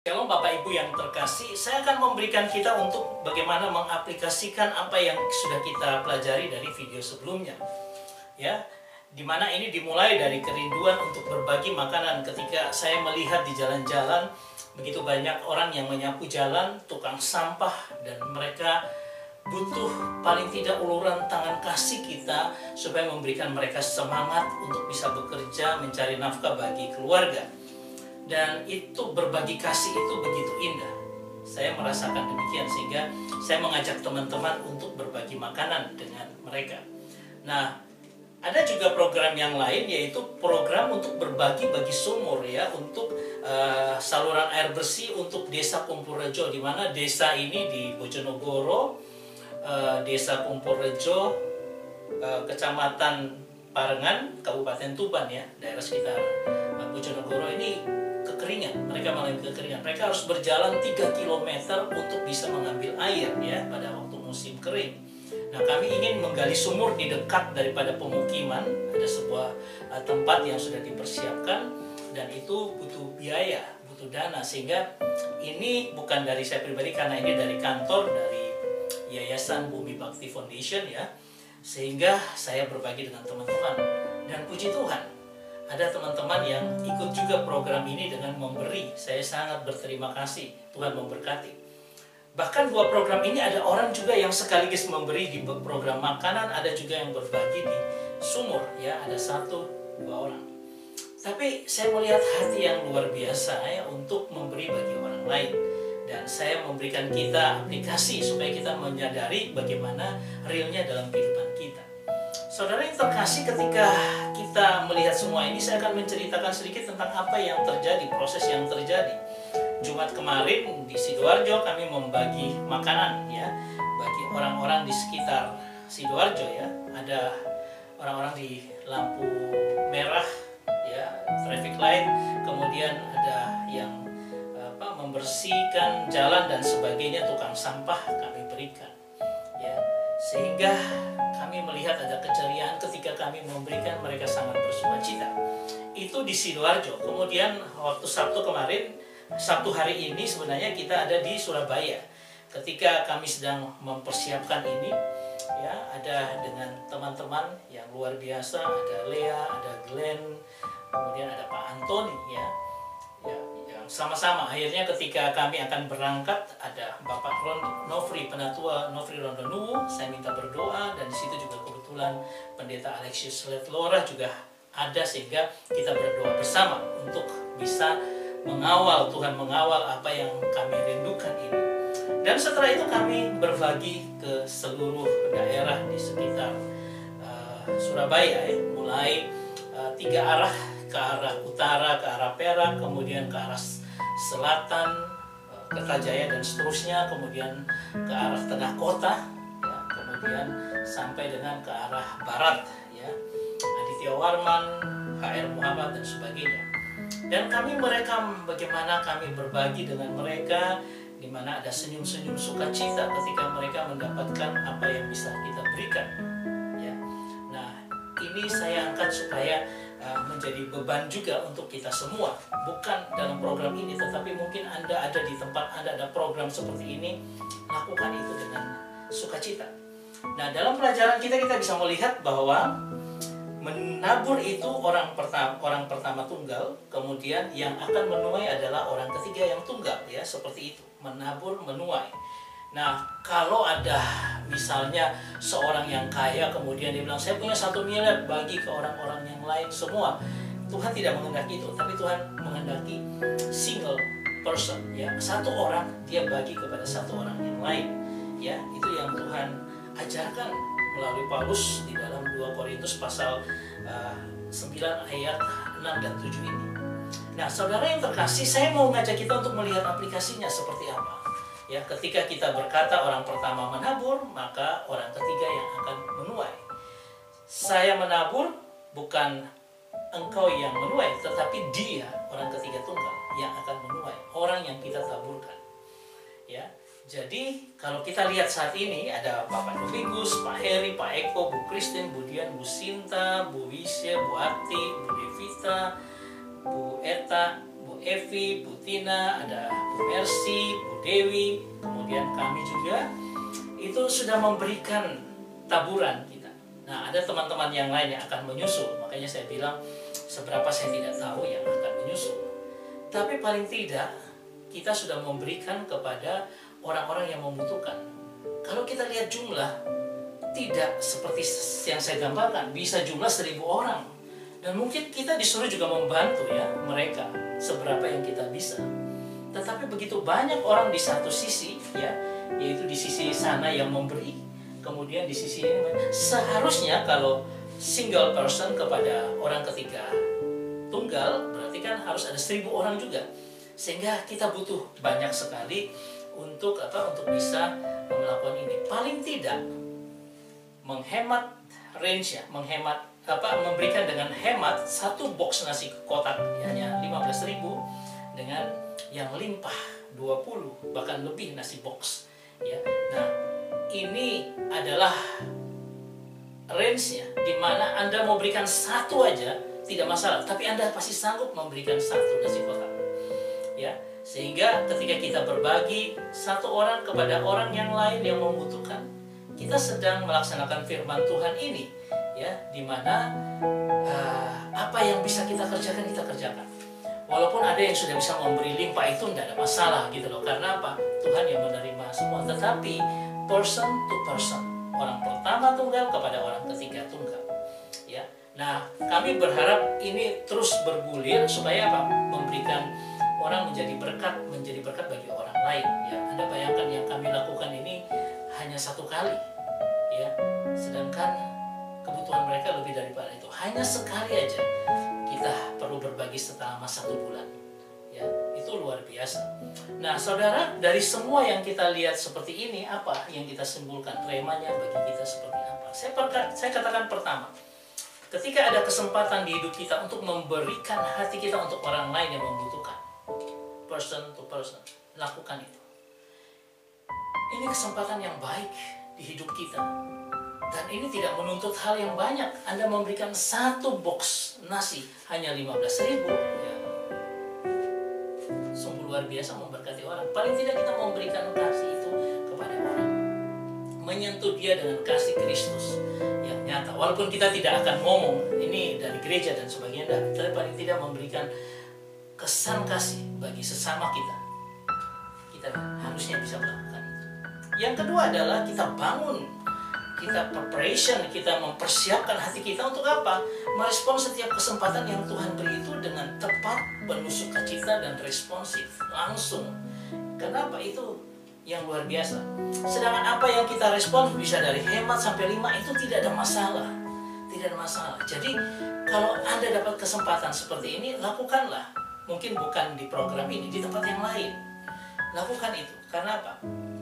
Shalom Bapak Ibu yang terkasih, saya akan memberikan kita untuk bagaimana mengaplikasikan apa yang sudah kita pelajari dari video sebelumnya. Ya, dimana ini dimulai dari kerinduan untuk berbagi makanan. Ketika saya melihat di jalan-jalan begitu banyak orang yang menyapu jalan, tukang sampah, dan mereka butuh paling tidak uluran tangan kasih kita supaya memberikan mereka semangat untuk bisa bekerja mencari nafkah bagi keluarga. Dan itu berbagi kasih itu begitu indah. Saya merasakan demikian sehingga saya mengajak teman-teman untuk berbagi makanan dengan mereka. Nah, ada juga program yang lain, yaitu program untuk berbagi bagi sumur ya, untuk saluran air bersih untuk desa Kumpulrejo, di mana desa ini di Bojonegoro, desa Kumpulrejo, kecamatan Parengan, Kabupaten Tuban ya, daerah sekitar Bojonegoro ini kekeringan. Mereka mengalami kekeringan. Mereka harus berjalan 3 km untuk bisa mengambil air ya pada waktu musim kering. Nah, kami ingin menggali sumur di dekat daripada pemukiman. Ada sebuah tempat yang sudah dipersiapkan dan itu butuh biaya, butuh dana, sehingga ini bukan dari saya pribadi karena ini dari kantor dari Yayasan Bumi Bakti Foundation ya. Sehingga saya berbagi dengan teman-teman dan puji Tuhan, ada teman-teman yang ikut juga program ini dengan memberi. Saya sangat berterima kasih, Tuhan memberkati. Bahkan dua program ini ada orang juga yang sekaligus memberi di program makanan, ada juga yang berbagi di sumur ya, ada 1-2 orang. Tapi saya melihat hati yang luar biasa ya untuk memberi bagi orang lain. Dan saya memberikan kita aplikasi supaya kita menyadari bagaimana realnya dalam kehidupan kita. Saudara yang terkasih, ketika kita melihat semua ini, saya akan menceritakan sedikit tentang apa yang terjadi, proses yang terjadi. Jumat kemarin di Sidoarjo kami membagi makanan ya bagi orang-orang di sekitar Sidoarjo ya. Ada orang-orang di lampu merah ya, traffic light, kemudian ada yang membersihkan jalan dan sebagainya, tukang sampah kami berikan ya, sehingga kami melihat ada keceriaan ketika kami memberikan, mereka sangat bersukacita. Itu di Sidoarjo. Kemudian waktu Sabtu kemarin, Sabtu hari ini sebenarnya kita ada di Surabaya. Ketika kami sedang mempersiapkan ini, ya ada dengan teman-teman yang luar biasa, ada Lea, ada Glenn, kemudian ada Pak Antoni ya, yang sama-sama. Akhirnya ketika kami akan berangkat, ada Bapak Nofri, Penatua Nofri Rondonuwu, saya minta berdoa, dan di situ juga kebetulan Pendeta Alexius Letlora juga ada, sehingga kita berdoa bersama untuk bisa mengawal, Tuhan mengawal apa yang kami rindukan ini. Dan setelah itu kami berbagi ke seluruh daerah di sekitar Surabaya ya, mulai 3 arah, ke arah utara, ke arah Perak, kemudian ke arah selatan, Kertajaya dan seterusnya, kemudian ke arah tengah kota, ya, kemudian sampai dengan ke arah barat, ya, Aditya Warman, HR Muhammad dan sebagainya. Dan kami merekam bagaimana kami berbagi dengan mereka, di mana ada senyum-senyum sukacita ketika mereka mendapatkan apa yang bisa kita berikan. Ya. Nah, ini saya angkat supaya menjadi beban juga untuk kita semua, bukan dalam program ini, tetapi mungkin Anda ada di tempat Anda ada program seperti ini, lakukan itu dengan sukacita. Nah, dalam pelajaran kita bisa melihat bahwa menabur itu orang pertama tunggal, kemudian yang akan menuai adalah orang ketiga yang tunggal ya, seperti itu, menabur menuai. Nah, kalau ada misalnya seorang yang kaya kemudian dia bilang saya punya 1 miliar bagi ke orang-orang yang lain semua, Tuhan tidak menghendaki itu, tapi Tuhan menghendaki single person ya, 1 orang dia bagi kepada 1 orang yang lain ya. Itu yang Tuhan ajarkan melalui Paulus di dalam 2 Korintus pasal 9 ayat 6 dan 7 ini. Nah, saudara yang terkasih, saya mau ngajak kita untuk melihat aplikasinya seperti apa. Ya, ketika kita berkata orang pertama menabur, maka orang ketiga yang akan menuai. Saya menabur, bukan engkau yang menuai, tetapi dia, orang ketiga tunggal, yang akan menuai, orang yang kita taburkan. Ya, jadi kalau kita lihat saat ini ada Bapak Dovigus, Pak Heri, Pak Eko, Bu Christine, Bu Dian, Bu Sinta, Bu Wisya, Bu Ati, Bu Devita, Bu Eta, Bu Bu Evi, Bu Tina, ada Bu Mercy, Bu Dewi, kemudian kami juga itu sudah memberikan taburan kita. Nah, ada teman-teman yang lain yang akan menyusul. Makanya saya bilang seberapa saya tidak tahu yang akan menyusul. Tapi paling tidak kita sudah memberikan kepada orang-orang yang membutuhkan. Kalau kita lihat jumlah, tidak seperti yang saya gambarkan, bisa jumlah 1.000 orang. Dan mungkin kita disuruh juga membantu ya mereka seberapa yang kita bisa. Tetapi begitu banyak orang di satu sisi ya, yaitu di sisi sana yang memberi, kemudian di sisi ini seharusnya kalau single person kepada orang ketiga tunggal berarti kan harus ada 1.000 orang juga. Sehingga kita butuh banyak sekali untuk bisa melakukan ini. Paling tidak menghemat range ya, memberikan dengan hemat satu box nasi kotak hanya 15.000 dengan yang limpah 20 bahkan lebih nasi box ya. Nah, ini adalah range-nya di mana Anda mau berikan satu aja tidak masalah, tapi Anda pasti sanggup memberikan satu nasi kotak ya. Sehingga ketika kita berbagi satu orang kepada orang yang lain yang membutuhkan, kita sedang melaksanakan firman Tuhan ini ya, di mana apa yang bisa kita kerjakan kita kerjakan. Walaupun ada yang sudah bisa memberi limpah itu tidak ada masalah gitu loh. Karena apa? Tuhan yang menerima semua. Tetapi person to person, orang pertama tunggal kepada orang ketiga tunggal ya. Nah, kami berharap ini terus bergulir supaya apa? Memberikan orang menjadi berkat bagi orang lain ya. Anda bayangkan yang kami lakukan ini hanya satu kali ya, sedangkan kebutuhan mereka lebih daripada itu. Hanya sekali aja kita perlu berbagi selama 1 bulan ya, itu luar biasa. Nah saudara, dari semua yang kita lihat seperti ini, apa yang kita simpulkan remanya bagi kita seperti apa? Saya katakan pertama, ketika ada kesempatan di hidup kita untuk memberikan hati kita untuk orang lain yang membutuhkan, person to person, lakukan itu. Ini kesempatan yang baik di hidup kita. Dan ini tidak menuntut hal yang banyak. Anda memberikan satu box nasi hanya 15.000 ya. Sungguh luar biasa memberkati orang. Paling tidak kita memberikan kasih itu kepada orang. Menyentuh dia dengan kasih Kristus yang nyata. Walaupun kita tidak akan ngomong ini dari gereja dan sebagainya, tapi paling tidak memberikan kesan kasih bagi sesama kita. Kita harusnya bisa melakukan itu. Yang kedua adalah kita bangun, kita preparation, kita mempersiapkan hati kita untuk apa? Merespon setiap kesempatan yang Tuhan beri itu dengan tepat, penuh sukacita dan responsif, langsung. Kenapa? Itu yang luar biasa. Sedangkan apa yang kita respon bisa dari hemat sampai 5 itu tidak ada masalah. Tidak ada masalah. Jadi kalau Anda dapat kesempatan seperti ini, lakukanlah. Mungkin bukan di program ini, di tempat yang lain. Lakukan itu. Karena apa?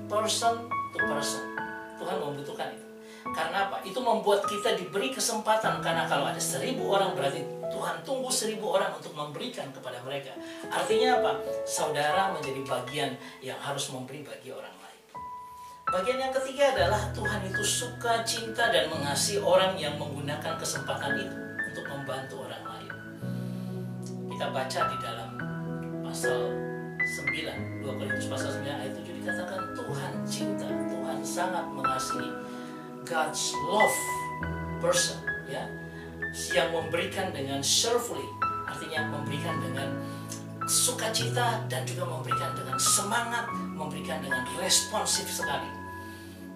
Person to person. Tuhan membutuhkan itu. Karena apa? Itu membuat kita diberi kesempatan. Karena kalau ada 1.000 orang berarti Tuhan tunggu 1.000 orang untuk memberikan kepada mereka. Artinya apa? Saudara menjadi bagian yang harus memberi bagi orang lain. Bagian yang ketiga adalah Tuhan itu suka, cinta, dan mengasihi orang yang menggunakan kesempatan itu untuk membantu orang lain. Kita baca di dalam pasal 9, 2 Korintus pasal 9 ayat 7 dikatakan Tuhan cinta, Tuhan sangat mengasihi. God's love person ya, yang memberikan dengan cheerfully, artinya memberikan dengan sukacita dan juga memberikan dengan semangat, memberikan dengan responsif sekali.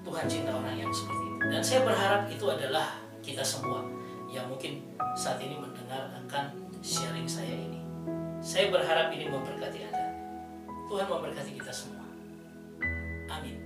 Tuhan cinta orang yang seperti itu. Dan saya berharap itu adalah kita semua yang mungkin saat ini mendengar akan sharing saya ini. Saya berharap ini memberkati Anda. Tuhan memberkati kita semua. Amin.